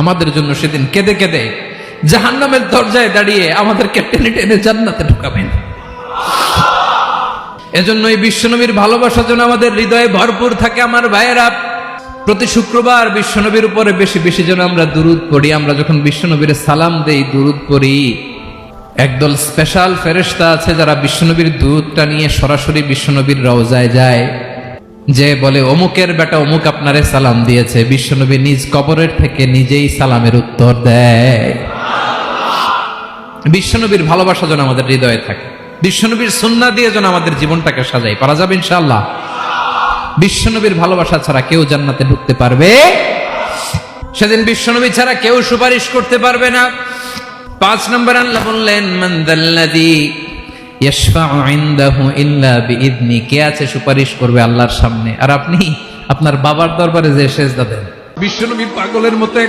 আমাদের জন্য সেদিন কেঁদে কেঁদে জাহান্নামের দরজায় দাঁড়িয়ে আমাদেরকে টেনে টেনে জান্নাতে ঢুকাবেন। এজন্যই বিশ্বনবীর ভালোবাসা যেন আমাদের হৃদয়ে ভরপুর থাকে। আমার ভাইয়েরা, প্রতি শুক্রবার বিশ্বনবীর উপরে বেশি বেশি যেন আমরা দুরূদ পড়ি। আমরা যখন বিশ্বনবীর সালাম দেই, দুরূদ পড়ি, একদল স্পেশাল ফেরেশতা আছে যারা বিশ্বনবীর দুরূদটা নিয়ে সরাসরি বিশ্বনবীর রওজায় যায়, যে বলে অমুকের বেটা অমুক আপনারে সালাম দিয়েছে। বিশ্বনবী নিজ কবরের থেকে নিজেই সালামের উত্তর দেয়। বিশ্বনবীর ভালোবাসা যেন আমাদের হৃদয়ে থাকে, বিশ্বনবীর সুন্নাহ দিয়ে যেন আমাদের জীবনটাকে সাজাই। পারা যাবে ইনশাআল্লাহ। বিশ্বনবীর ভালোবাসা ছাড়া কেউ জান্নাতে ঢুকতে পারবে, সেদিন বিশ্বনবী ছাড়া কেউ সুপারিশ করতে পারবে না। 5 নম্বর আল্লাহ বললেন, মান যাল্লাযী ইয়াশফাউ ইনদাহু ইল্লা বিইذনি। কে আছে সুপারিশ করবে আল্লাহর সামনে আর আপনি আপনার বাবার দরবারে যে সেজদা দেন? বিশ্বনবী পাগলের মতো